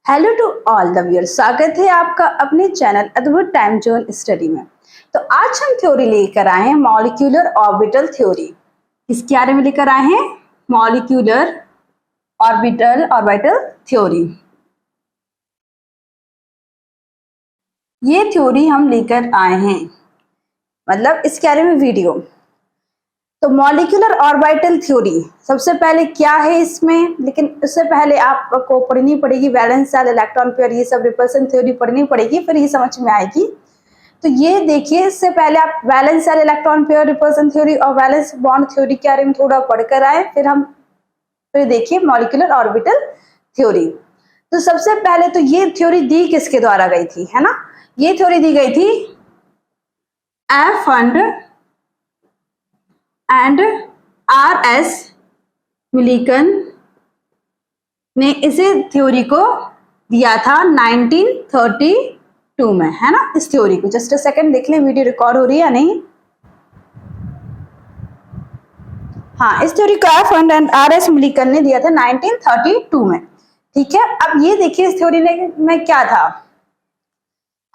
Hello to all the viewers, स्वागत है आपका अपने चैनल अद्भुत टाइम जोन स्टडी में। तो आज हम थ्योरी लेकर आए हैं मॉलिक्यूलर ऑर्बिटल थ्योरी। किसके बारे में लेकर आए हैं? Molecular orbital theory. ये थ्योरी हम लेकर आए हैं, मतलब इसके बारे में वीडियो। तो मॉलिक्यूलर ऑर्बिटल थ्योरी सबसे पहले क्या है इसमें, लेकिन उससे पहले आपको पढ़नी पड़ेगी वैलेंस शेल, इलेक्ट्रॉन पेयर, ये सब रिपल्सन थ्योरी पढ़नी पड़ेगी, फिर ये समझ में आएगी। तो ये देखिए, इससे पहले आप valence shell, electron pair, repulsion theory और वैलेंस बॉन्ड थ्योरी के बारे में थोड़ा पढ़कर आए, फिर देखिए मॉलिक्यूलर ऑर्बिटल थ्योरी। तो सबसे पहले तो ये थ्योरी दी किसके द्वारा गई थी, है ना? ये थ्योरी दी गई थी F and R S Millikan ने इसे थ्योरी को दिया था 1932 में, है ना? इस थ्योरी को जस्ट अ सेकंड देख लें, वीडियो रिकॉर्ड हो रही है या नहीं। हाँ, इस थ्योरी को F and R S Millikan ने दिया था 1932 में। ठीक है, अब ये देखिए इस थ्योरी में क्या था।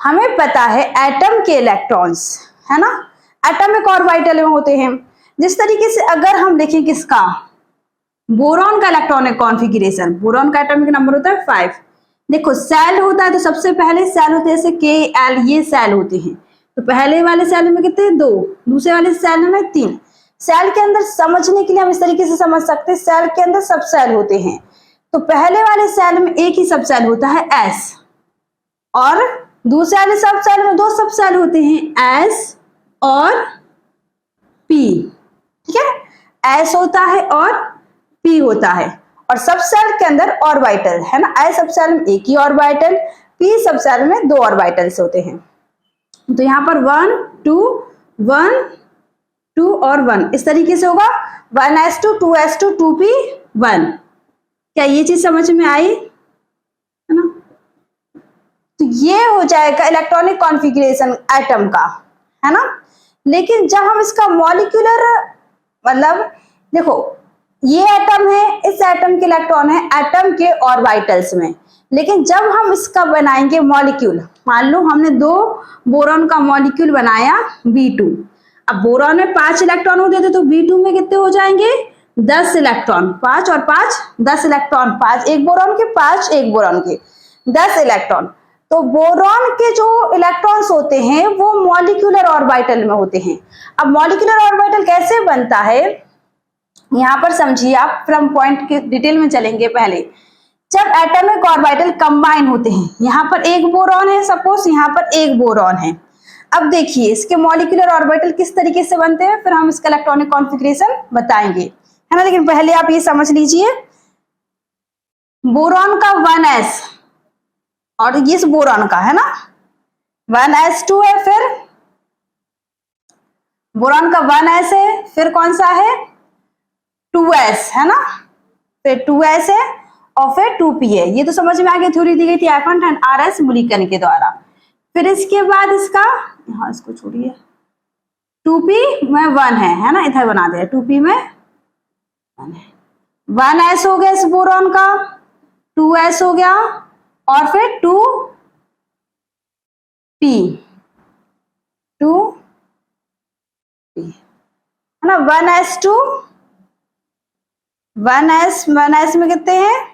हमें पता है एटम के इलेक्ट्रॉन्स, है ना, एटॉमिक ऑर्बिटल में होते हैं। जिस तरीके से अगर हम देखें किसका, बोरॉन का इलेक्ट्रॉनिक कॉन्फ़िगरेशन, बोरॉन का एटॉमिक नंबर होता है 5। देखो सेल होता है, तो सबसे पहले सेल होते हैं जैसे Kl, ये सेल होते हैं। तो पहले वाले सेल में कितने? 2, दूसरे वाले सेल में 3। सेल के अंदर समझने के लिए हम इस तरीके से समझ सकते हैं, सेल के अंदर सब सेल होते हैं। तो पहले वाले सेल में एक ही सब सेल होता है S, और दूसरे वाले सब सेल में 2 सब सेल होते हैं S और P। ठीक है, S होता है और P होता है। और सब सेल के अंदर ऑर्बिटल, है ना, S सब सेल में एक ही ऑर्बिटल, P सब सेल में 2 ऑर्बिटल्स होते हैं। तो यहाँ पर 1 2 1 2 और 1 इस तरीके से होगा, 1s2 2s2 2p1। क्या ये चीज समझ में आई, है ना? तो ये हो जाएगा इलेक्ट्रॉनिक कॉन्फ़िगरेशन एटम का, है ना। लेकिन जब हम इसका मॉलिक्यूलर, मतलब देखो ये एटम है, इस एटम के इलेक्ट्रॉन है एटम के ऑर्बिटल्स में। लेकिन जब हम इसका बनाएंगे मॉलिक्यूल, मान लो हमने 2 बोरॉन का मॉलिक्यूल बनाया B2। अब बोरॉन में 5 इलेक्ट्रॉन होते थे, तो B2 में कितने हो जाएंगे? 10 इलेक्ट्रॉन। 5 और 5 10 इलेक्ट्रॉन, 5 एक बोरॉन के, 5 एक बोरॉन के, 10 इलेक्ट्रॉन। तो बोरॉन के जो इलेक्ट्रॉन्स होते हैं वो मॉलिक्यूलर ऑर्बिटल में होते हैं। अब मॉलिक्यूलर ऑर्बिटल कैसे बनता है, यहां पर समझिए आप, फ्रॉम पॉइंट के डिटेल में चलेंगे। पहले जब एटॉमिक ऑर्बिटल कंबाइन होते हैं, यहां पर एक बोरॉन है, सपोज यहां पर एक बोरॉन है। अब देखिए इसके मॉलिक्यूलर ऑर्बिटल किस तरीके से बनते हैं, फिर हम इसका इलेक्ट्रॉनिक कॉन्फ़िगरेशन बताएंगे, है ना। लेकिन पहले आप ये समझ लीजिए, बोरॉन का 1s और इस बोरॉन का, है ना, 1s2 है, फिर बोरॉन का 1s है, फिर कौन सा है? 2s, है ना, फिर 2s है और फिर 2p है। ये तो समझ में आ गया, थ्योरी दी गई थी F and R S Millikan के द्वारा। फिर इसके बाद इसका, हाँ इसको छोड़िए, 2p में 1 है ना, इधर बना दे, 2p में 1 है। 1s हो गया इस बोरॉन का, 2s हो गया और फिर 2p 2p, है ना। 1s2 1s में कितने हैं?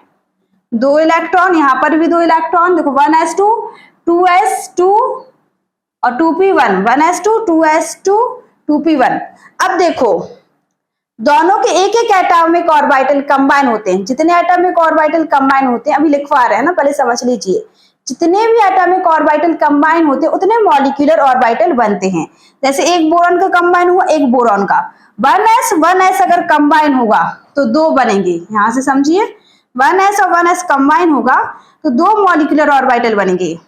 2 इलेक्ट्रॉन, यहां पर भी 2 इलेक्ट्रॉन। देखो 1s2 2s2 और 2p1, 1s2 2s2 2p1। अब देखो दोनों के एक एक एटॉमिक ऑर्बिटल कंबाइन होते हैं। जितने एटॉमिक ऑर्बिटल कंबाइन होते हैं, अभी लिखवा रहे हैं ना, पहले समझ लीजिए, जितने भी एटॉमिक ऑर्बिटल कंबाइन होते हैं उतने मॉलिक्यूलर ऑर्बिटल बनते हैं। जैसे एक बोरॉन का कंबाइन हुआ, एक बोरॉन का 1s अगर कंबाइन होगा तो 2 बनेंगे। यहां से समझिए, 1s और 1s कंबाइन होगा तो 2 मॉलिक्यूलर ऑर्बिटल बनेंगे,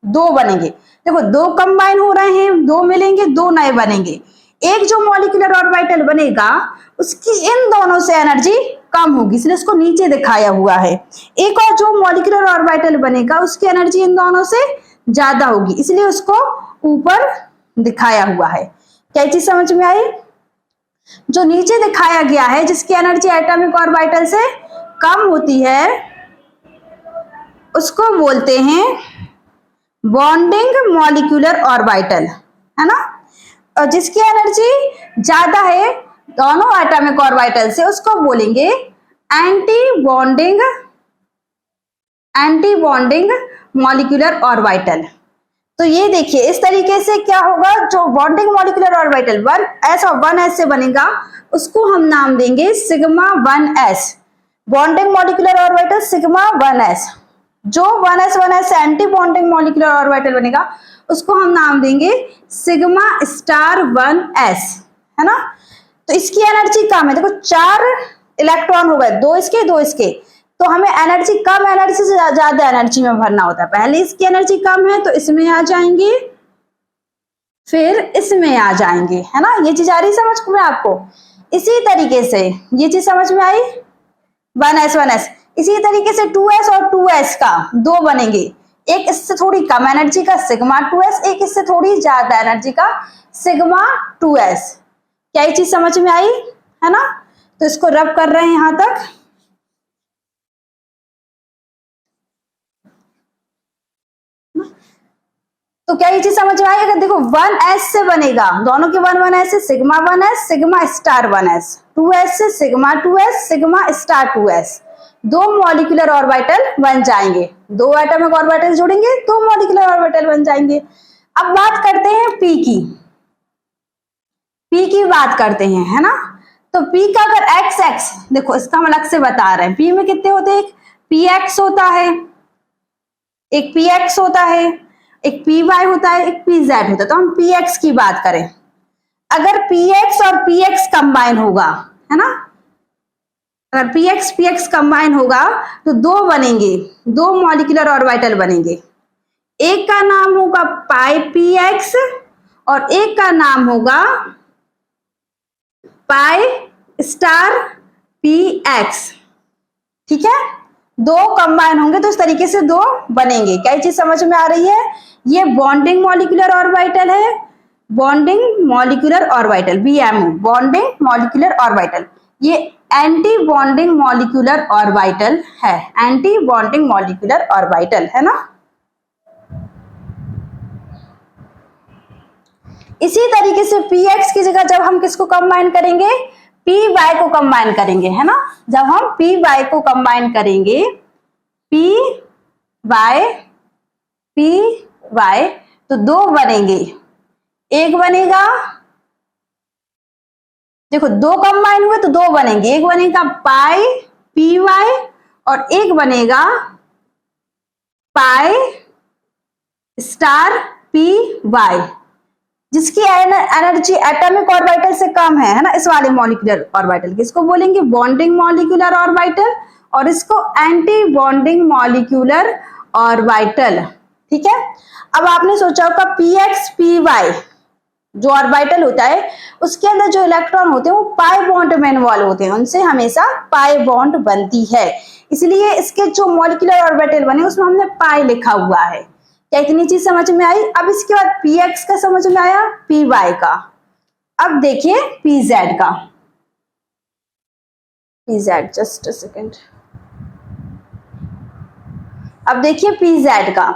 2 बनेंगे। देखो 2 कंबाइन हो रहे हैं, 2 मिलेंगे, 2 नए बनेंगे। एक जो मॉलिक्यूलर ऑर्बिटल बनेगा उसकी इन दोनों से एनर्जी कम होगी, इसलिए उसको नीचे दिखाया हुआ है। एक और जो मॉलिक्यूलर ऑर्बिटल बनेगा उसकी एनर्जी इन दोनों से ज्यादा होगी, इसलिए उसको ऊपर दिखाया हुआ है। क्या चीज समझ में आई? जो नीचे दिखाया गया है, जिसकी एनर्जी एटॉमिक ऑर्बिटल से कम होती है, उसको बोलते हैं बॉन्डिंग मॉलिक्यूलर ऑर्बिटल, है ना। और जिसकी एनर्जी ज्यादा है दोनों एटॉमिक ऑर्बिटल से उसको बोलेंगे एंटी बॉन्डिंग मॉलिक्यूलर ऑर्बिटल। तो ये देखिए इस तरीके से क्या होगा, जो बॉन्डिंग मॉलिक्यूलर ऑर्बिटल 1s और 1s से बनेगा उसको हम नाम देंगे sigma 1s, bonding molecular orbital sigma 1s। जो 1s anti bonding molecular orbital बनेगा उसको हम नाम देंगे सिग्मा स्टार 1s, है ना। तो इसकी एनर्जी कम है, देखो 4 इलेक्ट्रॉन हो गए, 2 इसके 2 इसके, तो हमें एनर्जी कम एनर्जी से ज्यादा एनर्जी में भरना होता है। पहले इसकी एनर्जी कम है तो इसमें आ जाएंगे, फिर इसमें आ जाएंगे, है ना। ये चीज आ रही समझ में आपको। इसी तरीके से ये चीज समझ में आई, 1s। इसी तरीके से 2s और 2s का 2 बनेंगे, एक इससे थोड़ी कम एनर्जी का सिग्मा 2s, एक इससे थोड़ी ज्यादा एनर्जी का सिग्मा 2s। क्या ये चीज समझ में आई, है ना। तो इसको रब कर रहे हैं यहां तक। तो क्या ये चीज समझ में आई, अगर देखो 1s से बनेगा, दोनों के 1s से sigma 1s sigma star 1s, 2s से sigma 2s sigma star 2s, 2 molecular orbital बन जाएंगे, 2 एटॉमिक ऑर्बिटल जोड़ेंगे 2 मॉलिक्यूलर ऑर्बिटल बन जाएंगे। अब बात करते हैं p की बात करते हैं, है ना। तो p का अगर x देखो इसका हम अलग से बता रहे हैं, p में कितने होते हैं, एक px होता है, एक px होता है, एक py होता है, एक pz होता है। तो हम px की बात करें, अगर px और px कंबाइन होगा, है ना, अगर px कंबाइन होगा तो 2 बनेंगे, 2 मॉलिक्यूलर ऑर्बिटल बनेंगे। एक का नाम होगा पाई px और एक का नाम होगा पाई स्टार px, ठीक है। 2 कंबाइन होंगे तो इस तरीके से 2 बनेंगे। क्या चीज समझ में आ रही है, ये बॉन्डिंग मॉलिक्यूलर ऑर्बिटल है, bonding molecular orbital BMO, bonding molecular orbital. ये एंटी बॉन्डिंग मॉलिक्यूलर ऑर्बिटल है, एंटी बॉन्डिंग मॉलिक्यूलर ऑर्बिटल, है ना। इसी तरीके से px की जगह जब हम किसको कंबाइन करेंगे, py को कंबाइन करेंगे, है ना। जब हम py को कंबाइन करेंगे, py तो 2 बनेंगे, एक बनेगा, देखो 2 कंबाइन हुए तो 2 बनेंगे, एक बनेगा पाई py और एक बनेगा पाई स्टार py, जिसकी एनर्जी एटॉमिक ऑर्बिटल से कम है ना, इस वाले मॉलिक्यूलर ऑर्बिटल की। इसको बोलेंगे बॉन्डिंग मॉलिक्यूलर ऑर्बिटल और इसको एंटी बॉन्डिंग मॉलिक्यूलर ऑर्बिटल, ठीक है। अब आपने सोचा होगा px py जो ऑर्बिटल होता है उसके अंदर जो इलेक्ट्रॉन होते हैं वो पाई बॉन्ड में इन्वॉल्व होते हैं, उनसे हमेशा पाई बॉन्ड बनती है, इसलिए इसके जो मॉलिक्यूलर ऑर्बिटल बने उसमें हमने पाई लिखा हुआ है। क्या इतनी चीज समझ में आई। अब इसके बाद px का समझ में आया, py का। अब देखिए pz का, pz जस्ट अ सेकेंड। अब देखिए pz का,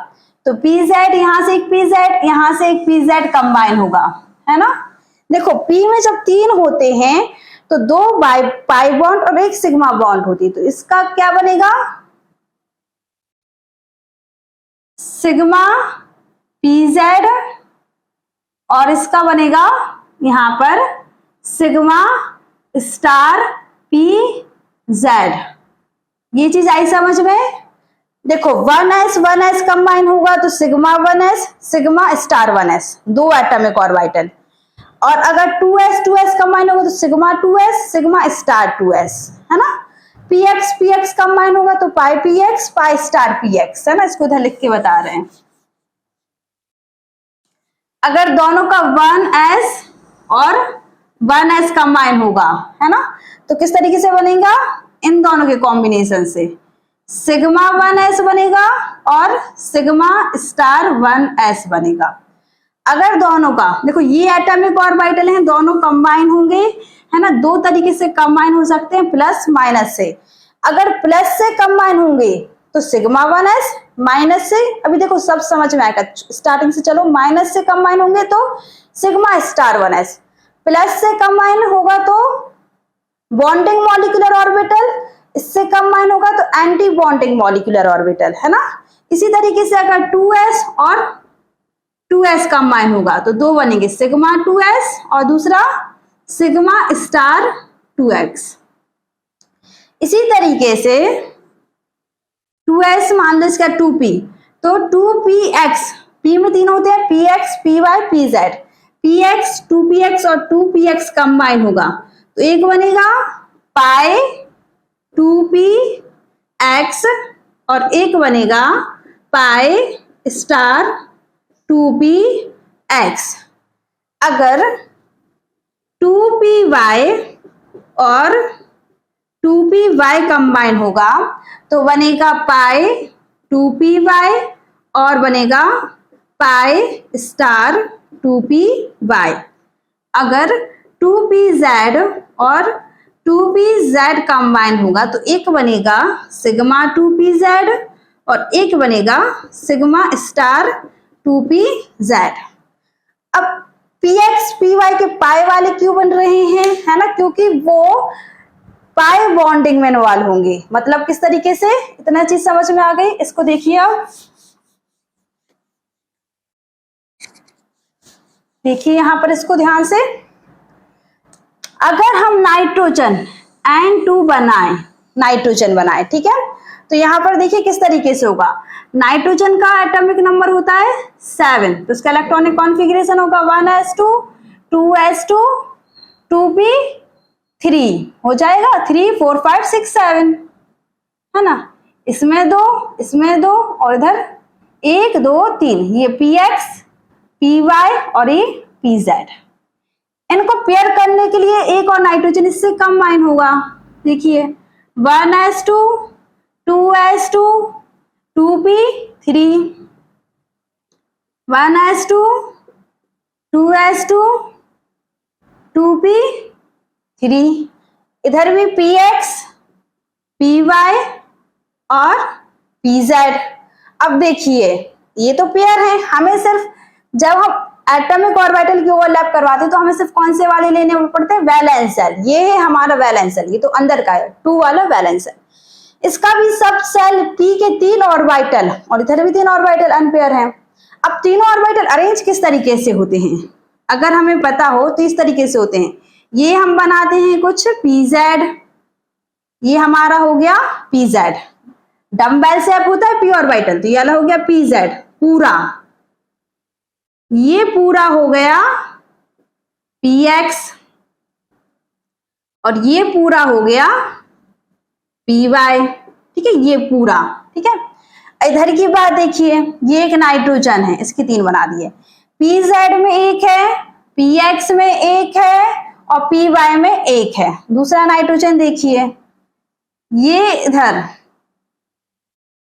तो pz यहां से एक pz, यहां से एक pz कंबाइन होगा, है ना। देखो p में जब 3 होते हैं तो 2 पाई बॉन्ड और एक सिग्मा बॉन्ड होती है, तो इसका क्या बनेगा, सिग्मा pz और इसका बनेगा यहां पर सिग्मा स्टार pz। ये चीज आई समझ में। देखो 1s कंबाइन होगा तो sigma 1s sigma star 1s, 2 atomic orbital, और अगर 2s कंबाइन होगा तो sigma 2s sigma star 2s, है ना। px कंबाइन होगा तो पाई px पाई स्टार px, है ना। इसको इधर लिख के बता रहे हैं। अगर दोनों का 1s और 1s कंबाइन होगा, है ना, तो किस तरीके से बनेगा, इन दोनों के कॉम्बिनेशन से सिग्मा 1s बनेगा और सिग्मा स्टार 1s बनेगा। अगर दोनों का, देखो ये एटॉमिक ऑर्बिटल हैं, दोनों कंबाइन होंगे, है ना। 2 तरीके से कंबाइन हो सकते हैं, प्लस माइनस से। अगर प्लस से कंबाइन होंगे तो सिग्मा 1s माइनस से, अभी देखो सब समझ में आएगा स्टार्टिंग से, चलो माइनस से कंबाइन होंगे तो सिग्मा स्टार 1s, प्लस से कंबाइन होगा तो बॉन्डिंग मॉलिक्यूलर ऑर्बिटल, इससे कंबाइन होगा तो एंटी बॉन्डिंग मॉलिक्यूलर ऑर्बिटल, है ना। इसी तरीके से अगर 2s और 2s कंबाइन होगा तो दो बनेंगे, सिग्मा 2s और दूसरा सिग्मा स्टार 2x। इसी तरीके से 2s मान लो इसका 2p, तो 2px, p में तीन होते हैं, px, py, pz, px, 2px और 2px कंबाइन होगा तो एक बनेगा पाई 2px और एक बनेगा पाई स्टार 2px। अगर 2py और 2py कंबाइन होगा तो बनेगा पाई 2py और बनेगा पाई स्टार 2py। अगर 2pz और 2pz कंबाइन होगा तो एक बनेगा सिग्मा 2pz और एक बनेगा सिग्मा स्टार 2pz। अब px py के पाई वाले क्यों बन रहे हैं, है ना, क्योंकि वो पाई बॉन्डिंग में इन्वॉल्व होंगे। मतलब किस तरीके से, इतना चीज समझ में आ गई। इसको देखिए, अब देखिए यहां पर इसको ध्यान से, अगर हम नाइट्रोजन N2 बनाए, नाइट्रोजन बनाए, ठीक है, तो यहां पर देखिए किस तरीके से होगा। नाइट्रोजन का एटॉमिक नंबर होता है 7, तो इसका इलेक्ट्रॉनिक कॉन्फ़िगरेशन होगा 1s2 2s2 2p3 हो जाएगा, 3 4 5 6 7, है ना। इसमें दो और इधर 1 2 3, ये px py और ये pz। इनको पेयर करने के लिए एक और नाइट्रोजन इससे कंबाइन होगा। देखिए 1s2 2s2 2p3, 1s2 2s2 2p3, इधर भी px py और pz। अब देखिए ये तो पेयर है, हमें सिर्फ जब हम एटॉमिक ऑर्बिटल की ओवरलैप करवाते हैं तो हमें सिर्फ कौन से वाले लेने पड़ते हैं, वैलेंस सेल। ये है हमारा वैलेंस सेल, ये तो अंदर का है 2 वाला वैलेंस सेल। इसका भी सब सेल p के 3 ऑर्बिटल और इधर भी 3 ऑर्बिटल अनपेयर हैं। अब तीनों ऑर्बिटल अरेंज किस तरीके से होते हैं, अगर हमें पता हो तो इस तरीके से होते हैं। ये हम बनाते हैं कुछ pz, ये हमारा हो गया pz, डम्बेल शेप होता है p ऑर्बिटल, तो ये वाला हो गया pz पूरा, ये पूरा हो गया px और ये पूरा हो गया py, ठीक है, ये पूरा, ठीक है। इधर की बात देखिए, ये एक नाइट्रोजन है, इसकी 3 बना दिए, pz में 1 है, px में 1 है और py में 1 है। दूसरा नाइट्रोजन देखिए, ये इधर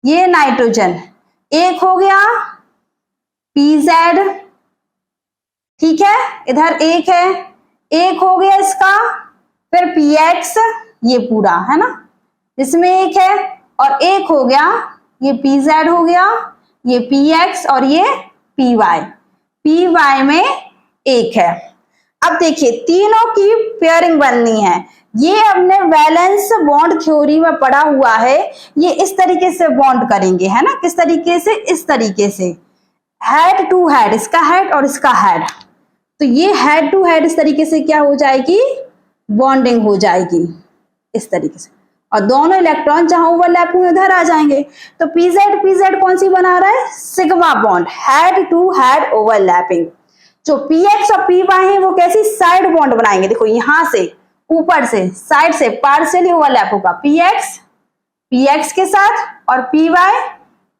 ये नाइट्रोजन 1 हो गया pz, ठीक है, इधर 1 है, 1 हो गया इसका, फिर px ये पूरा, है ना, इसमें 1 है और 1 हो गया, ये pz हो गया, ये px और ये py में 1 है। अब देखिए तीनों की पेयरिंग बननी है। ये हमने वैलेंस बॉन्ड थ्योरी में पढ़ा हुआ है, ये इस तरीके से बॉन्ड करेंगे, है ना, किस तरीके से, इस तरीके से हेड टू हेड, इसका हेड और इसका हेड, तो ये हेड टू हेड इस तरीके से क्या हो जाएगी, बॉन्डिंग हो जाएगी इस तरीके से, और दोनों इलेक्ट्रॉन जहां ओवरलैप हुए उधर आ जाएंगे। तो pz कौन सी बना रहा है, sigma bond, head to head overlapping. जो px और py है वो कैसी साइड बॉन्ड बनाएंगे, देखो यहां से ऊपर से साइड से पार्शियली ओवरलैप होगा, px के साथ और py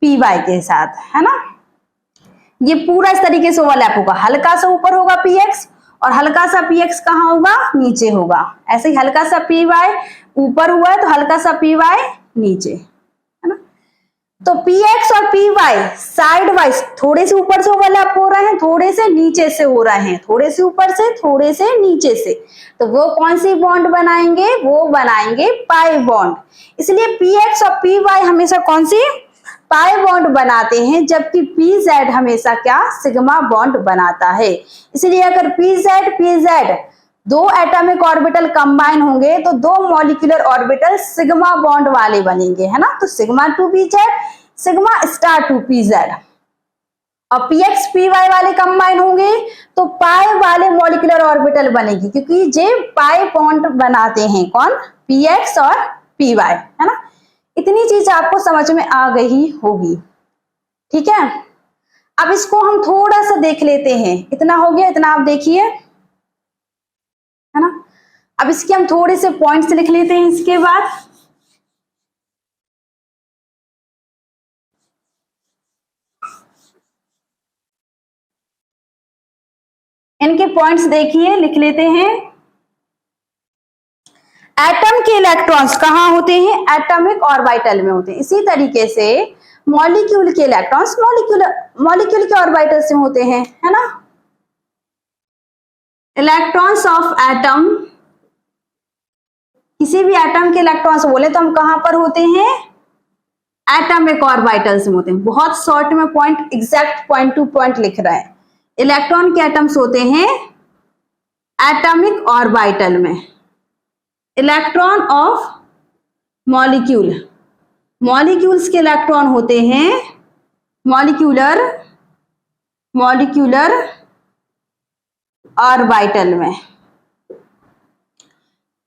के साथ, है ना। ये पूरा इस तरीके से ओवरलैप होगा, हल्का सा ऊपर होगा px और हल्का सा px कहाँ होगा, नीचे होगा। ऐसे ही हल्का सा py ऊपर हुआ है तो हल्का सा py नीचे, है ना। तो px और py साइड वाइज थोड़े से ऊपर से ओवरलैप हो रहे हैं, थोड़े से नीचे से हो रहे हैं, थोड़े से ऊपर से थोड़े से नीचे से, तो वो कौन सी बॉन्ड बनाएंगे, वो बनाएंगे पाई बॉन्ड। इसलिए px और py हमेशा कौन सी, पाई बॉन्ड बनाते हैं, जबकि pz हमेशा क्या, सिग्मा बॉन्ड बनाता है। इसलिए अगर pz दो एटॉमिक ऑर्बिटल कंबाइन होंगे तो दो मॉलिक्यूलर ऑर्बिटल सिग्मा बॉन्ड वाले बनेंगे, है ना। तो sigma to pz, sigma star to pz। और px py वाले कंबाइन होंगे तो पाई वाले मॉलिक्यूलर ऑर्बिटल बनेगी, क्योंकि जे पाई बॉन्ड बनाते हैं, कौन, px और py, है ना। इतनी चीज आपको समझ में आ गई होगी, ठीक है। अब इसको हम थोड़ा सा देख लेते हैं, इतना हो गया, इतना आप देखिए, है ना। अब इसके हम थोड़े से पॉइंट्स लिख लेते हैं इसके बाद। इनके पॉइंट्स देखिए, लिख लेते हैं। एटम के इलेक्ट्रॉन्स कहाँ होते हैं, एटॉमिक ऑर्बिटल में होते हैं। इसी तरीके से मॉलिक्यूल के इलेक्ट्रॉन्स मॉलिक्यूल के ऑर्बिटल से होते हैं, है ना। इलेक्ट्रॉन्स ऑफ एटम, किसी भी एटम के इलेक्ट्रॉन्स बोले तो हम कहां पर होते हैं, एटॉमिक ऑर्बिटल्स में होते हैं। बहुत शॉर्ट में point, exact point two point लिख रहा है। इलेक्ट्रॉन के एटम्स होते हैं एटॉमिक ऑर्बिटल में। इलेक्ट्रॉन ऑफ मॉलिक्यूल, मॉलिक्यूल्स के इलेक्ट्रॉन होते हैं मॉलिक्यूलर ऑर्बिटल में।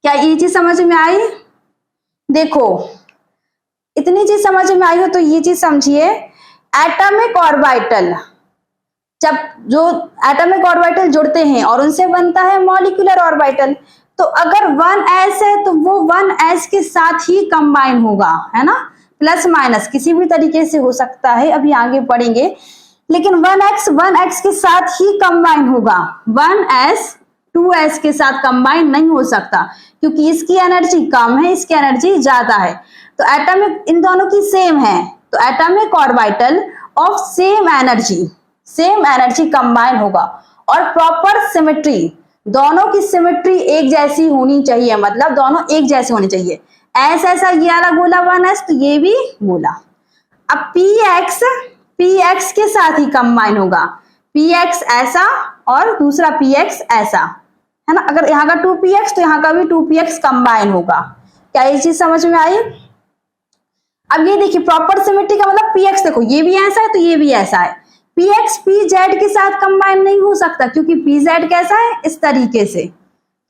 क्या ये चीज समझ में आई? देखो, इतनी चीज समझ में आई हो तो ये चीज समझिए, एटॉमिक ऑर्बिटल, जब जो एटॉमिक ऑर्बिटल जुड़ते हैं और उनसे बनता है मॉलिक्यूलर ऑर्बिटल, तो अगर 1s है तो वो 1s के साथ ही कंबाइन होगा, है ना। प्लस माइनस किसी भी तरीके से हो सकता है, अभी आगे पढ़ेंगे, लेकिन 1x के साथ ही कंबाइन होगा। 1s 2s के साथ कंबाइन नहीं हो सकता, क्योंकि इसकी एनर्जी कम है, इसकी एनर्जी ज्यादा है। तो एटॉमिक इन दोनों की सेम है, तो atomic orbital of same energy combine होगा। और प्रॉपर सिमेट्री, दोनों की सिमेट्री एक जैसी होनी चाहिए, मतलब दोनों एक जैसे होने चाहिए। ऐसा ये वाला गोला 1s तो ये भी गोला। अब px के साथ ही कंबाइन होगा, px ऐसा और दूसरा px ऐसा, है ना। अगर यहाँ का 2px तो यहाँ का भी 2px कंबाइन होगा। क्या ये चीज समझ में आई? अब ये देखिए, प्रॉपर सिमेट्री का मतलब px, देखो ये भी ऐसा है तो ये भी ऐसा है। px pz के साथ कंबाइन नहीं हो सकता, क्योंकि pz कैसा है, इस तरीके से,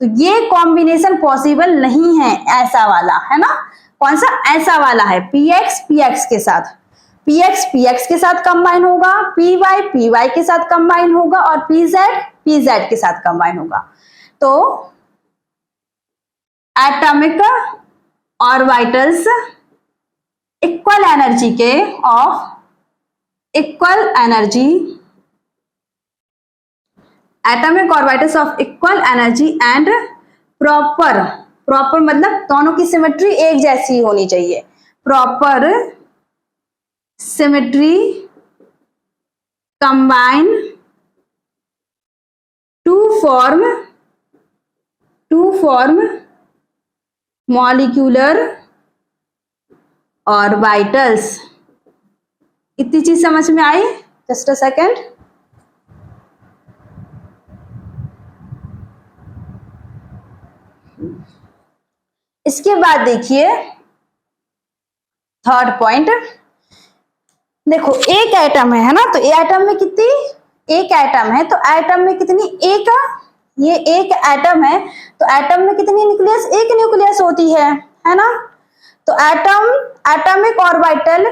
तो ये कॉम्बिनेशन पॉसिबल नहीं है, ऐसा वाला, है ना। कौन सा, ऐसा वाला है, px px के साथ, px px के साथ कंबाइन होगा, py py के साथ कंबाइन होगा, और pz pz के साथ कंबाइन होगा। तो एटॉमिक ऑर्बिटल्स इक्वल एनर्जी के of equal energy, atomic orbitals of equal energy and proper मतलब दोनों की सिमेट्री एक जैसी होनी चाहिए। Proper symmetry combine to form molecular orbitals. इतनी चीज समझ में आई? Just a second. इसके बाद देखिए थर्ड पॉइंट, देखो एक एटम है ना, तो एटम में कितनी, एक एटम है, तो एटम में कितनी, एक, ये एक एटम है तो एटम में कितनी न्यूक्लियस, एक न्यूक्लियस होती है ना। तो एटॉमिक ऑर्बिटल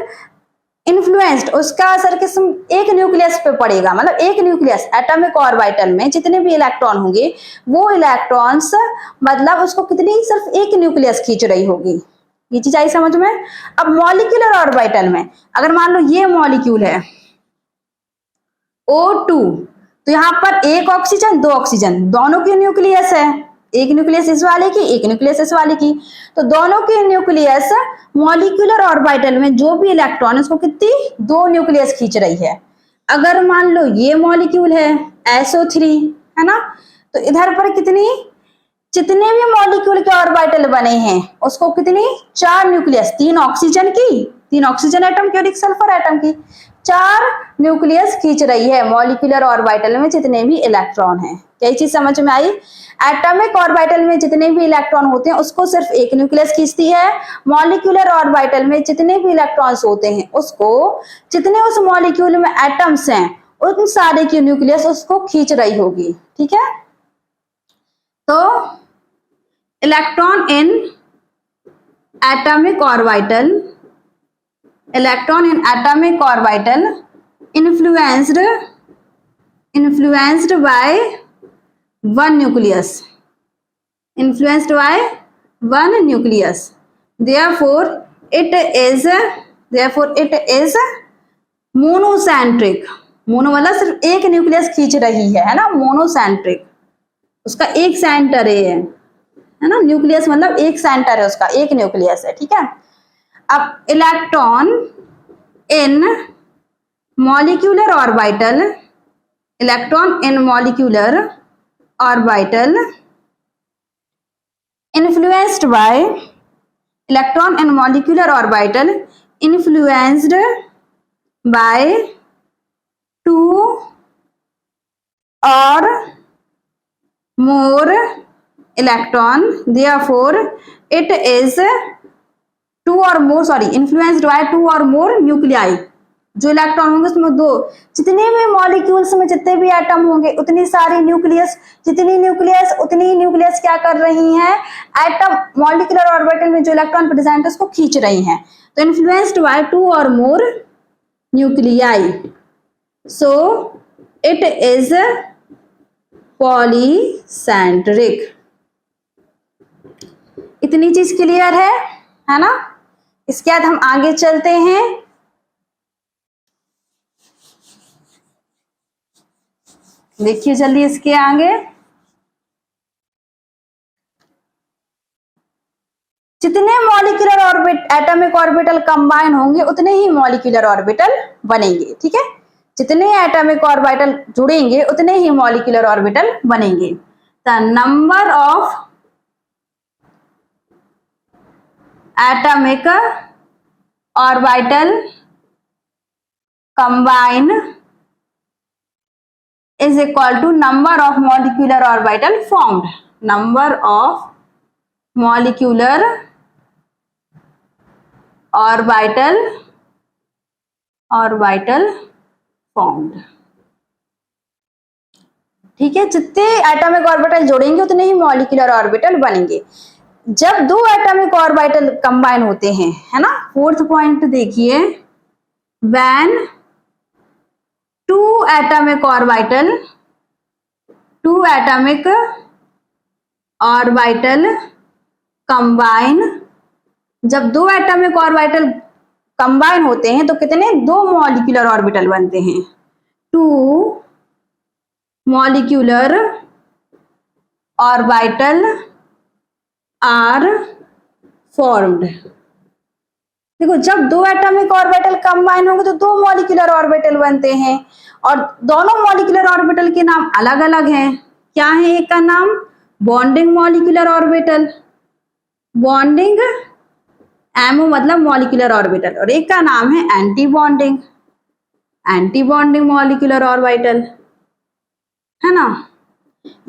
इन्फ्लुएंस्ड, उसका असर किस एक न्यूक्लियस पे पड़ेगा, मतलब एक न्यूक्लियस एटॉमिक ऑर्बिटल में जितने भी इलेक्ट्रॉन होंगे वो इलेक्ट्रॉन्स मतलब उसको कितनी, सिर्फ एक न्यूक्लियस खींच रही होगी। ये चीज आई समझ में? अब मॉलिक्यूलर ऑर्बिटल में अगर मान लो ये मॉलिक्यूल है O2, तो यहाँ पर एक ऑक्सीजन दो ऑक्सीजन, दोनों की न्यूक्लियस है, एक न्यूक्लियस इस वाले की, एक न्यूक्लियस इस वाले की, तो दोनों की न्यूक्लियस मॉलिक्यूलर ऑर्बिटल में जो भी इलेक्ट्रॉन उसको कितनी, दो न्यूक्लियस खींच रही है। अगर मान लो ये मॉलिक्यूल है SO3, है ना, तो इधर पर कितनी, जितने भी मॉलिक्यूल के ऑर्बिटल बने हैं उसको कितनी, चार न्यूक्लियस, तीन ऑक्सीजन की, 3 ऑक्सीजन एटम की और 1 सल्फर एटम की। 4 न्यूक्लियस खींच रही है मॉलिक्यूलर ऑर्बिटल में जितने भी इलेक्ट्रॉन हैं। क्या चीज समझ में आई? एटॉमिक ऑर्बिटल में जितने भी इलेक्ट्रॉन होते हैं उसको सिर्फ एक न्यूक्लियस खींचती है। मॉलिक्यूलर ऑर्बिटल में जितने भी इलेक्ट्रॉन्स होते हैं उसको, जितने उस मॉलिक्यूल में एटम्स हैं उन सारे की न्यूक्लियस उसको खींच रही होगी। ठीक है, तो electron in atomic orbital, electron in atomic orbital influenced by one nucleus, influenced by one nucleus, therefore it is monocentric। Mono मतलब सिर्फ एक न्यूक्लियस खींच रही है ना, मोनोसेंट्रिक, उसका एक सेंटर है ना, न्यूक्लियस मतलब एक सेंटर है उसका, एक न्यूक्लियस है। ठीक है, अब electron in molecular orbital, electron in molecular orbital influenced by, electron in molecular orbital influenced by 2 or more electron, therefore it is influenced by 2 or more nuclei। जो इलेक्ट्रॉन होंगे उसमें 2, जितने भी मॉलिक्यूल्स में जितने भी एटम होंगे उतनी सारी न्यूक्लियस, जितनी न्यूक्लियस उतनी न्यूक्लियस क्या कर रही हैं, एटम मॉलिक्यूलर ऑर्बिटल में जो इलेक्ट्रॉन प्रेजेंट है उसको खींच रही हैं। तो influenced by 2 or more nuclei, so it is polycentric. इतनी चीज क्लियर है ना? इसके बाद हम आगे चलते हैं। देखिए जल्दी इसके आगे, जितने molecular orbit atomic orbital combine होंगे उतने ही मॉलिक्यूलर ऑर्बिटल बनेंगे। ठीक है, जितने एटॉमिक ऑर्बिटल जुड़ेंगे उतने ही मॉलिक्यूलर ऑर्बिटल बनेंगे। The number of atomic orbital combine is equal to number of molecular orbital formed. Number of molecular orbital formed. ठीक है, जितने एटॉमिक ऑर्बिटल जोड़ेंगे उतने ही मॉलिक्यूलर ऑर्बिटल बनेंगे। जब 2 एटॉमिक ऑर्बिटल कंबाइन होते हैं, है ना, 4th पॉइंट देखिए, व्हेन 2 एटॉमिक ऑर्बिटल कंबाइन, जब 2 एटॉमिक ऑर्बिटल कंबाइन होते हैं तो कितने, 2 मॉलिक्यूलर ऑर्बिटल बनते हैं। 2 मॉलिक्यूलर ऑर्बिटल आर फॉर्म्ड। देखो, जब 2 एटॉमिक ऑर्बिटल कंबाइन होंगे तो 2 मॉलिक्यूलर ऑर्बिटल बनते हैं, और दोनों मॉलिक्यूलर ऑर्बिटल के नाम अलग अलग हैं। क्या है? एक का नाम bonding molecular orbital, bonding ammo मतलब मॉलिक्यूलर ऑर्बिटल, और एक का नाम है एंटी बॉन्डिंग मॉलिक्यूलर ऑर्बिटल, है ना।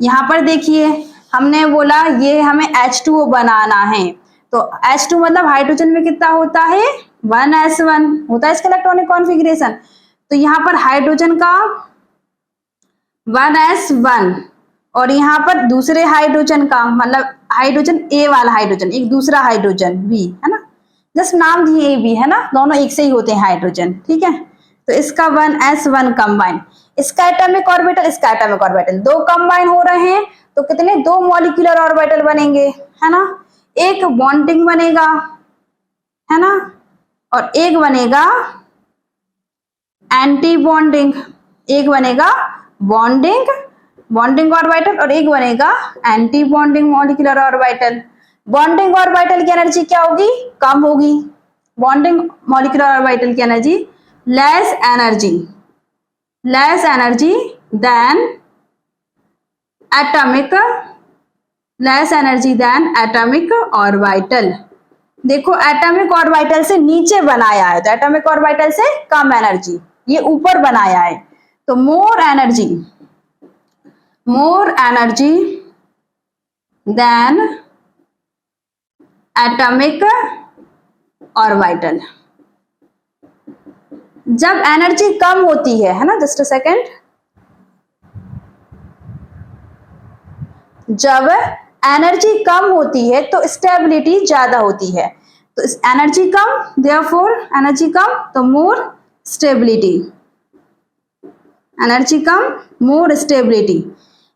यहां पर देखिए, हमने बोला ये हमें H2O बनाना है, तो H2 मतलब हाइड्रोजन में कितना होता है, 1s1 होता है इसका इलेक्ट्रॉनिक कॉन्फ़िगरेशन। तो यहाँ पर हाइड्रोजन का 1s1, और यहाँ पर दूसरे हाइड्रोजन का मतलब हाइड्रोजन A वाला हाइड्रोजन, एक दूसरा हाइड्रोजन B, है ना, जस्ट नाम दिए A B, है ना, दोनों एक से ही होते हैं हाइड्रोजन। ठीक है, तो इसका 1s1 कंबाइन, इसका एटॉमिक ऑर्बिटल, इसका एटॉमिक ऑर्बिटल, 2 कंबाइन हो रहे हैं तो कितने, 2 मॉलिक्यूलर ऑर्बिटल बनेंगे, है ना। एक बॉन्डिंग बनेगा, है ना, और एक बनेगा एंटी बॉन्डिंग, एक बनेगा बॉन्डिंग ऑर्बिटल और एक बनेगा anti bonding molecular orbital. Bonding orbital की एनर्जी क्या होगी, कम होगी। बॉन्डिंग मॉलिक्यूलर ऑर्बिटल की energy less energy than atomic orbital. देखो एटॉमिक ऑर्बिटल से नीचे बनाया है तो एटॉमिक ऑर्बिटल से कम एनर्जी, ये ऊपर बनाया है तो more energy than atomic orbital. जब एनर्जी कम होती है ना, जस्ट अ सेकेंड, जब एनर्जी कम होती है तो स्टेबिलिटी ज्यादा होती है, तो एनर्जी कम देयरफॉर एनर्जी कम तो मोर स्टेबिलिटी, एनर्जी कम मोर स्टेबिलिटी।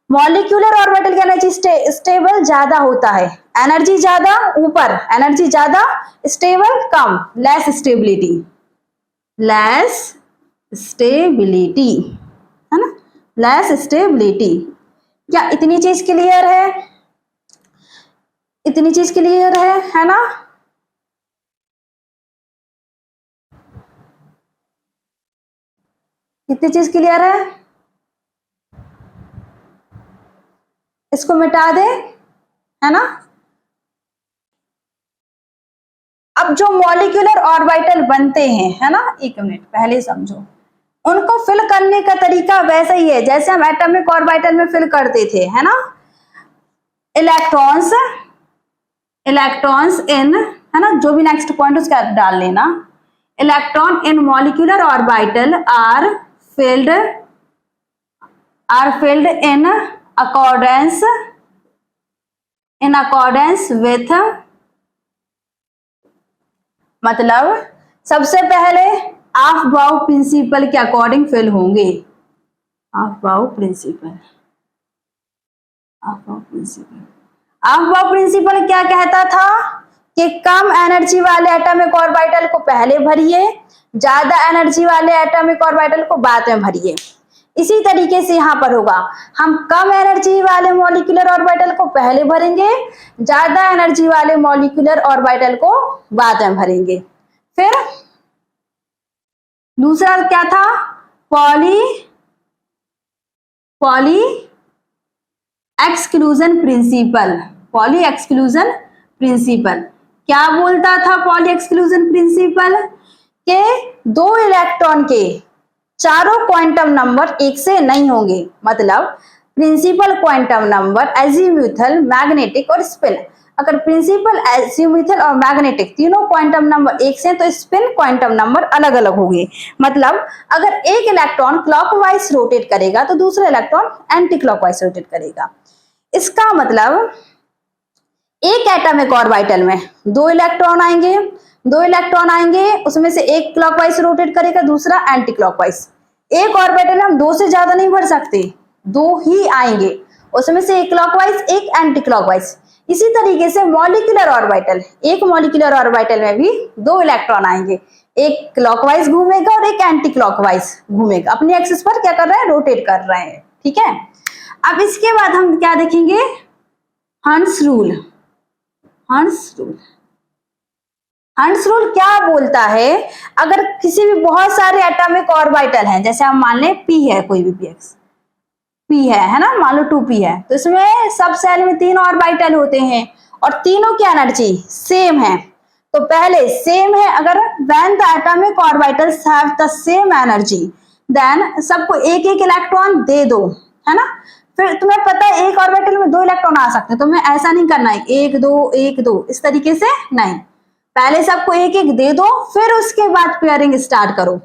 मॉलिक्यूलर ऑर्बिटल की एनर्जी स्टेबल ज्यादा होता है, एनर्जी ज्यादा ऊपर, एनर्जी ज्यादा, स्टेबल कम, लेस स्टेबिलिटी, लेस स्टेबिलिटी, है ना, लेस स्टेबिलिटी। क्या इतनी चीज क्लियर है? इतनी चीज क्लियर है ना? कितनी चीज क्लियर है? इसको मिटा दे, है ना। अब जो मॉलिक्यूलर ऑर्बिटल बनते हैं, है ना, एक मिनट पहले समझो, उनको फिल करने का तरीका वैसा ही है जैसे हम एटॉमिक ऑर्बिटल में फिल करते थे, है ना। इलेक्ट्रॉन्स इन, है ना, जो भी नेक्स्ट पॉइंट उसका डाल लेना। Electron in molecular orbital are filled in accordance with, मतलब सबसे पहले ऑफ बाउ प्रिंसिपल के अकॉर्डिंग फिल होंगे। ऑफ बाउ प्रिंसिपल क्या कहता था कि कम एनर्जी वाले एटॉमिक ऑर्बिटल को पहले भरिए, ज्यादा एनर्जी वाले एटॉमिक ऑर्बिटल को बाद में भरिए। इसी तरीके से यहां पर होगा, हम कम एनर्जी वाले मॉलिक्यूलर ऑर्बिटल को पहले भरेंगे, ज्यादा एनर्जी वाले मॉलिक्यूलर ऑर्बिटल को बाद में भरेंगे। फिर दूसरा क्या था? Poly exclusion principle. क्या बोलता था पॉली एक्सक्लूजन प्रिंसिपल? के दो इलेक्ट्रॉन के चारों क्वांटम नंबर एक से नहीं होंगे, मतलब principal quantum number, azimuthal, magnetic और स्पिन। अगर प्रिंसिपल, एजीम्यूथल और मैग्नेटिक तीनों क्वांटम नंबर एक से तो स्पिन क्वांटम नंबर अलग अलग होंगे। मतलब अगर एक इलेक्ट्रॉन क्लॉकवाइज रोटेट करेगा तो दूसरा इलेक्ट्रॉन एंटी क्लॉकवाइज रोटेट करेगा। इसका मतलब एक एटॉमिक ऑर्बिटल में दो इलेक्ट्रॉन आएंगे, उसमें से एक क्लॉकवाइज रोटेट करेगा, दूसरा एंटी क्लॉकवाइज। एक ऑर्बिटल में हम दो से ज्यादा नहीं भर सकते, दो ही आएंगे, उसमें से एक क्लॉकवाइज एक एंटी क्लॉकवाइज। इसी तरीके से मॉलिक्यूलर ऑर्बिटल, एक मॉलिक्यूलर ऑर्बिटल में भी दो इलेक्ट्रॉन आएंगे, एक क्लॉकवाइज घूमेगा और एक एंटी क्लॉकवाइज घूमेगा, अपनी एक्सिस पर क्या कर रहे हैं? रोटेट कर रहे हैं, ठीक है। अब इसके बाद हम क्या देखेंगे? हंस रूल क्या बोलता है? अगर किसी भी बहुत सारे एटॉमिक ऑर्बिटल हैं, जैसे हम मान लें P है, कोई भी P है ना, मान लो 2p है, तो इसमें सब सेल में 3 ऑर्बिटल होते हैं और तीनों की एनर्जी सेम है। तो पहले सेम है, अगर when the atomic orbitals have the same energy then सबको एक एक इलेक्ट्रॉन दे दो, है ना। फिर तुम्हें पता है एक ऑर्बिटल में 2 इलेक्ट्रॉन आ सकते हैं, तुम्हें ऐसा नहीं करना है 1 2 इस तरीके से नहीं, पहले सबको एक एक दे दो, फिर उसके बाद पेयरिंग स्टार्ट करो।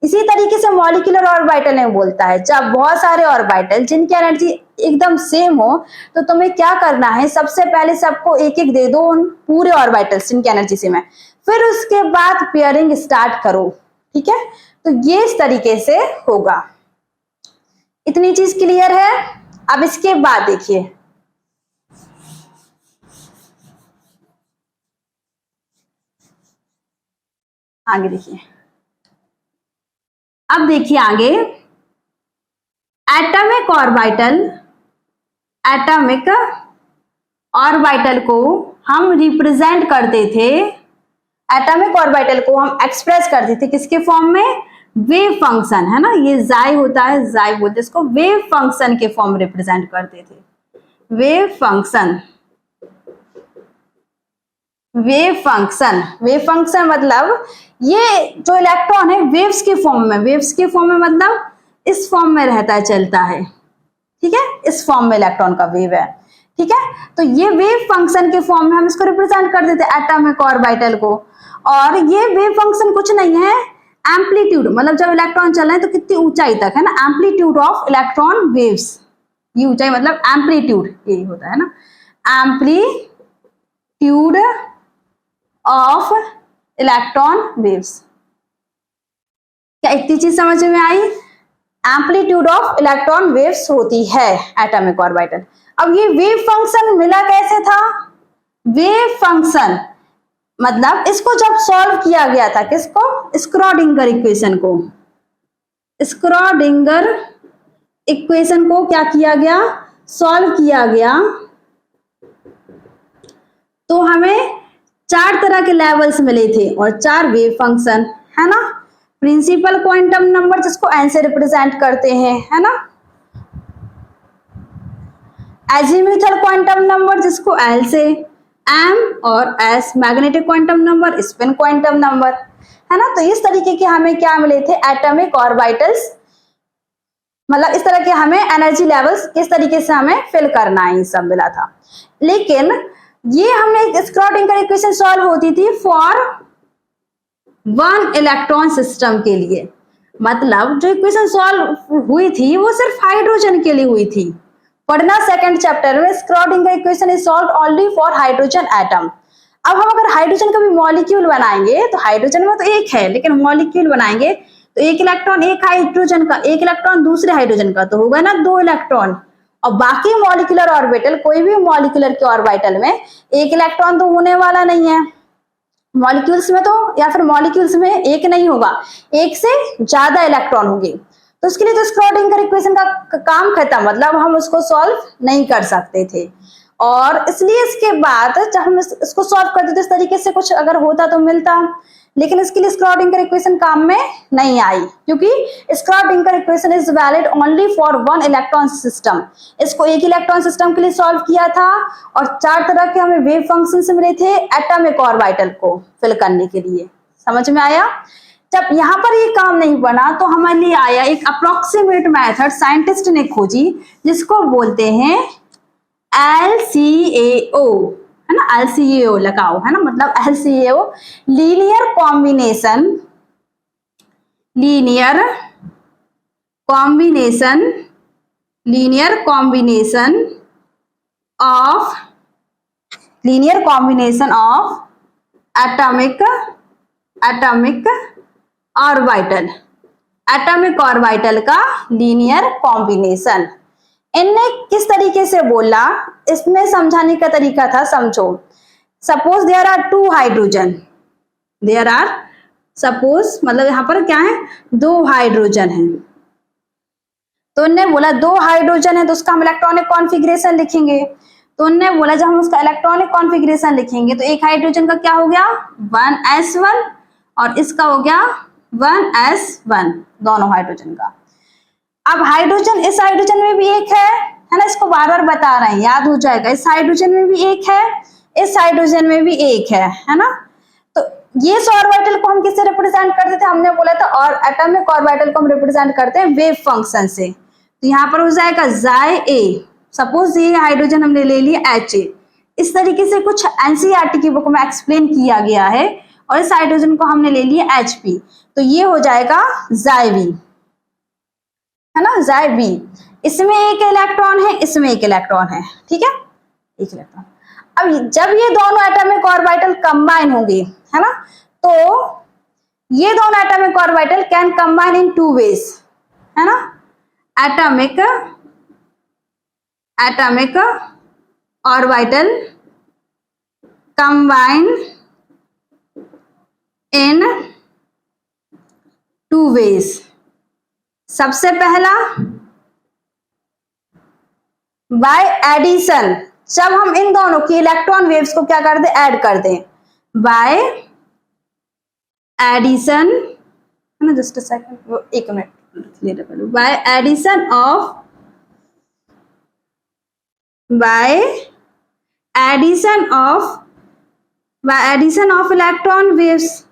इसी तरीके से मॉलिक्यूलर ऑर्बिटल में बोलता है, जब बहुत सारे ऑर्बिटल जिनकी एनर्जी एकदम सेम हो तो तुम्हें क्या करना है? सबसे पहले सबको एक एक दे दो उन पूरे ऑर्बिटल्स जिनकी एनर्जी सेम है, फिर उसके बाद पेयरिंग स्टार्ट करो, ठीक है। तो ये इस तरीके से होगा। इतनी चीज क्लियर है? अब इसके बाद देखिए, आगे देखिए, अब देखिए आगे, एटॉमिक ऑर्बिटल को हम रिप्रेजेंट करते थे, एटॉमिक ऑर्बिटल को हम एक्सप्रेस करते थे किसके फॉर्म में? वेव फंक्शन, है ना, ये जाई होता है, जाई बोलते इसको, वेव फंक्शन के फॉर्म रिप्रेजेंट करते थे, वेव फंक्शन। वेव फंक्शन मतलब ये जो इलेक्ट्रॉन है वेव्स के फॉर्म में मतलब इस फॉर्म में रहता है, चलता है, ठीक है, इस फॉर्म में इलेक्ट्रॉन का वेव है, ठीक है। तो ये वेव फंक्शन के फॉर्म में हम इसको रिप्रेजेंट कर देते हैं एटॉमिक ऑर्बिटल को। और ये वेव फंक्शन कुछ नहीं है, एम्पलीट्यूड, मतलब जब इलेक्ट्रॉन चल रहे हैं तो कितनी ऊंचाई तक, है ना, एम्पलीट्यूड ऑफ इलेक्ट्रॉन वेव्स, ये ऊंचाई मतलब एम्पलीट्यूड यही होता है ना, एम्पलीट्यूड ऑफ इलेक्ट्रॉन वेव्स। क्या इतनी चीज समझ में आई? एम्पलीट्यूड ऑफ इलेक्ट्रॉन वेव्स होती है एटॉमिक ऑर्बिटल। अब ये वेव फंक्शन मिला कैसे था? वेव फंक्शन मतलब इसको जब सॉल्व किया गया था, किसको? स्क्रॉडिंगर इक्वेशन को। स्क्रॉडिंगर इक्वेशन को क्या किया गया? सॉल्व किया गया। तो हमें 4 तरह के लेवल्स मिले थे और 4 वेव फंक्शन, है ना। प्रिंसिपल क्वांटम नंबर जिसको एन से रिप्रेजेंट करते हैं, है ना। एजीम्यूथल क्वांटम नंबर जिसको एल से, एम और S magnetic quantum number, spin quantum number, है ना। तो इस तरीके के हमें क्या मिले थे? एटॉमिक ऑर्बिटल्स, मतलब इस तरह के हमें एनर्जी लेवल्स किस तरीके से हमें फिल करना है, ये सब मिला था। लेकिन ये हमने स्क्रॉडिंगर इक्वेशन सॉल्व होती थी फॉर 1 इलेक्ट्रॉन सिस्टम के लिए, मतलब जो इक्वेशन सॉल्व हुई थी वो सिर्फ हाइड्रोजन के लिए हुई थी। पढ़ना सेकंड चैप्टर में, Schrödinger equation is solved only for hydrogen atom. अब हम अगर हाइड्रोजन का भी मॉलिक्यूल बनाएंगे तो हाइड्रोजन में तो एक है, लेकिन मॉलिक्यूल बनाएंगे तो एक इलेक्ट्रॉन एक हाइड्रोजन का, एक इलेक्ट्रॉन दूसरे हाइड्रोजन का, तो होगा ना 2 इलेक्ट्रॉन। और बाकी मॉलिक्यूलर ऑर्बिटल, कोई भी मॉलिक्यूलर के ऑर्बिटल में एक इलेक्ट्रॉन तो होने वाला नहीं है। मॉलिक्यूल्स में तो, या फिर मॉलिक्यूल्स में एक नहीं होगा, एक से ज्यादा इलेक्ट्रॉन होंगे। तो उसके लिए तो स्क्रॉडिंगर इक्वेशन का काम खत्म, मतलब हम उसको सॉल्व नहीं कर सकते थे। और इसलिए इसके बाद जब हम इसको सॉल्व करते थे इस तरीके से कुछ अगर होता तो मिलता, लेकिन इसके लिए स्क्रॉडिंगर इक्वेशन काम में नहीं आई, क्योंकि Schrödinger equation is valid only for 1 electron system. इसको एक इलेक्ट्रॉन सिस्टम के लिए सॉल्व किया था और 4 तरह के हमें वेव फंक्शन मिले थे एटॉमिक ऑर्बिटल को फिल करने के लिए। समझ में आया? जब यहाँ पर ये काम नहीं बना तो हमारे लिए आया एक अप्रोक्सीमेट मेथड, साइंटिस्ट ने खोजी, जिसको बोलते हैं LCAO, है ना। LCAO लगाओ, है ना, मतलब LCAO linear combination of atomic orbital का लीनियर कॉम्बिनेशन। इनने किस तरीके से बोला, इसमें समझाने का तरीका था, समझो। Suppose there are 2 hydrogen, suppose मतलब यहां पर क्या है, 2 हाइड्रोजन है। तो उनने बोला 2 हाइड्रोजन है तो उसका हम इलेक्ट्रॉनिक कॉन्फ़िगरेशन लिखेंगे। तो उनने बोला जब हम उसका इलेक्ट्रॉनिक कॉन्फ़िगरेशन लिखेंगे तो एक हाइड्रोजन का क्या हो गया, 1s1, और इसका हो गया 1s1, दोनों हाइड्रोजन का। अब हाइड्रोजन, इस हाइड्रोजन में भी एक है ना, इसको बार बार बता रहे हैं, याद हो जाएगा। इस हाइड्रोजन में भी एक है, इस हाइड्रोजन में भी एक है ना। तो ये ऑर्बिटल को हम किससे रिप्रेजेंट करते थे? हमने बोला था, और एटॉमिक ऑर्बिटल को हम रिप्रेजेंट करते हैं वेव फंक्शन से। तो यहाँ पर हो जाएगा जाई ए, सपोज ये हाइड्रोजन हमने ले लिया HA। इस तरीके से कुछ एनसीईआरटी की बुक में एक्सप्लेन किया गया है, और इस हाइड्रोजन को हमने ले लिया HP, तो ये हो जाएगा जाई, है ना, जाई बी। इसमें एक इलेक्ट्रॉन है, इसमें एक इलेक्ट्रॉन है, ठीक है, एक इलेक्ट्रॉन। अब जब ये दोनों एटॉमिक ऑर्बिटल कंबाइन होंगे, है ना, तो ये दोनों atomic orbital can combine in 2 ways, है ना। Atomic orbital combine in 2 ways. सबसे पहला बाय एडिशन, जब हम इन दोनों की इलेक्ट्रॉन वेव्स को क्या कर दें, ऐड कर दें, बाय एडिशन, है ना, जस्ट अ सेकंड, 1 मिनट ले रहे, by addition of by addition of electron waves,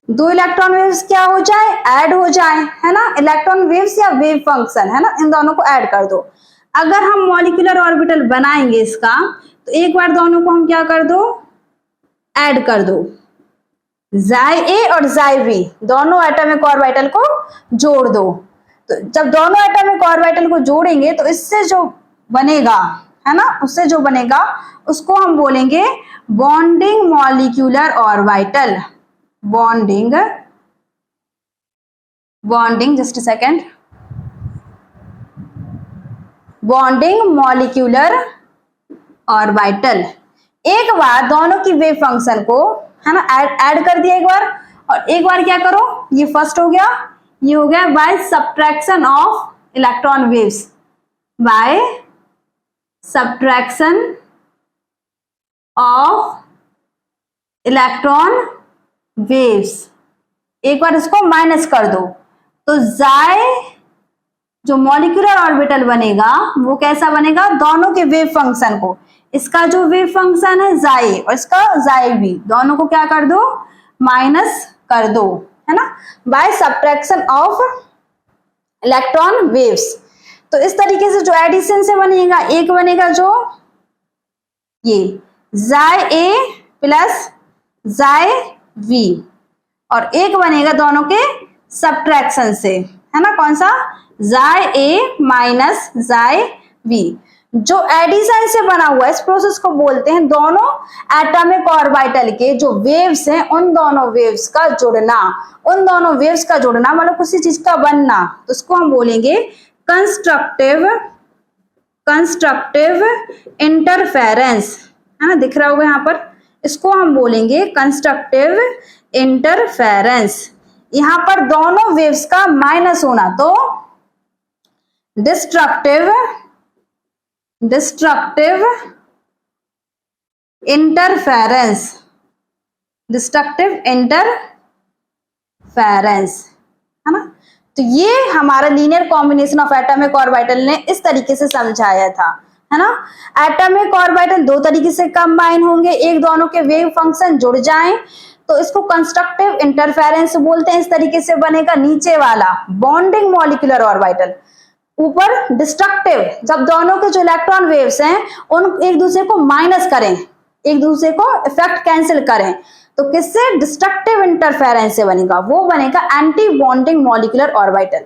दो इलेक्ट्रॉन वेव्स क्या हो जाए, ऐड हो जाए, है ना, इलेक्ट्रॉन वेव्स या वेव फंक्शन, है ना, इन दोनों को ऐड कर दो। अगर हम मॉलिक्यूलर ऑर्बिटल बनाएंगे इसका, तो एक बार दोनों को हम क्या कर दो, ऐड कर दो, जाई ए और जाई बी, दोनों एटॉमिक ऑर्बिटल को जोड़ दो। तो जब दोनों एटॉमिक ऑर्बिटल को जोड़ेंगे तो इससे जो बनेगा, है ना, उससे जो बनेगा उसको हम बोलेंगे bonding molecular orbital, bonding just a second, bonding molecular orbital. एक बार दोनों की वेव फंक्शन को, है ना, ऐड कर दिया एक बार, और एक बार क्या करो, ये फर्स्ट हो गया, ये हो गया by subtraction of electron waves, by subtraction of electron waves, एक बार इसको माइनस कर दो, तो जाए जो मॉलिक्यूलर ऑर्बिटल बनेगा वो कैसा बनेगा, दोनों के वेव फंक्शन को, इसका जो वेव फंक्शन है जाए और इसका जाए भी, दोनों को क्या कर दो, माइनस कर दो, है ना, by subtraction of electron waves. तो इस तरीके से जो एडिशन से बनेगा, एक बनेगा जो ये जाए ए प्लस जाए वी, और एक बनेगा दोनों के सब्ट्रैक्शन से, है ना, कौन सा, जाए ए माइनस जाए वी। जो एडिशन से बना हुआ इस प्रोसेस को बोलते हैं दोनों एटॉमिक ऑर्बिटल के जो वेव्स हैं उन दोनों वेव्स का जुड़ना, उन दोनों वेव्स का जुड़ना मतलब किसी चीज का बनना, तो उसको हम बोलेंगे कंस्ट्रक्टिव इंटरफेरेंस, है ना, दिख रहा होगा यहाँ पर, इसको हम बोलेंगे कंस्ट्रक्टिव इंटरफेरेंस। यहां पर दोनों वेव्स का माइनस होना तो डिस्ट्रक्टिव इंटरफेरेंस, है ना। तो ये हमारा linear combination of atomic orbital ने इस तरीके से समझाया था, है ना। एटॉमिक ऑर्बिटल दो तरीके से कंबाइन होंगे, एक दोनों के वेव फंक्शन जुड़ जाएं तो इसको कंस्ट्रक्टिव इंटरफेरेंस बोलते हैं, इस तरीके से बनेगा नीचे वाला बॉन्डिंग मॉलिक्यूलर ऑर्बिटल, ऊपर डिस्ट्रक्टिव, जब दोनों के जो इलेक्ट्रॉन वेव्स हैं उन एक दूसरे को माइनस करें, एक दूसरे को इफेक्ट कैंसिल करें, तो किससे, डिस्ट्रक्टिव इंटरफेरेंस से बनेगा, वो बनेगा anti bonding molecular orbital.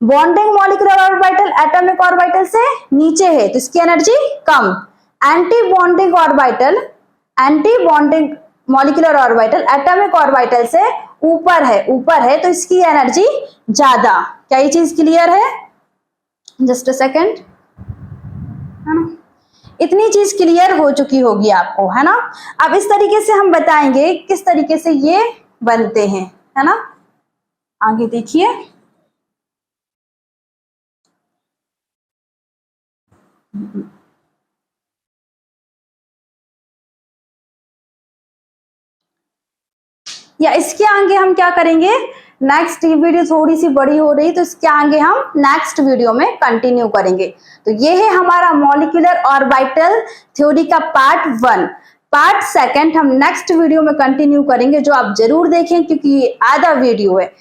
Bonding molecular orbital atomic orbital से नीचे है तो इसकी एनर्जी कम, anti bonding molecular orbital atomic orbital से ऊपर है तो इसकी एनर्जी ज्यादा। क्या ये चीज क्लियर है, जस्ट अ सेकेंड, है ना, इतनी चीज क्लियर हो चुकी होगी आपको, है ना। अब इस तरीके से हम बताएंगे किस तरीके से ये बनते हैं, है ना, आगे देखिए। या इसके आगे हम क्या करेंगे, नेक्स्ट वीडियो थोड़ी सी बड़ी हो रही तो इसके आगे हम नेक्स्ट वीडियो में कंटिन्यू करेंगे। तो ये है हमारा मॉलिक्यूलर ऑर्बिटल थ्योरी का पार्ट 1। पार्ट 2 हम नेक्स्ट वीडियो में कंटिन्यू करेंगे, जो आप जरूर देखें क्योंकि ये आधा वीडियो है।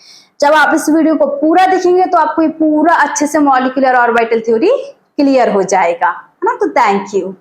जब आप इस वीडियो को पूरा देखेंगे तो आपको ये पूरा अच्छे से मॉलिक्यूलर ऑर्बिटल थ्योरी क्लियर हो जाएगा, है ना। तो थैंक यू।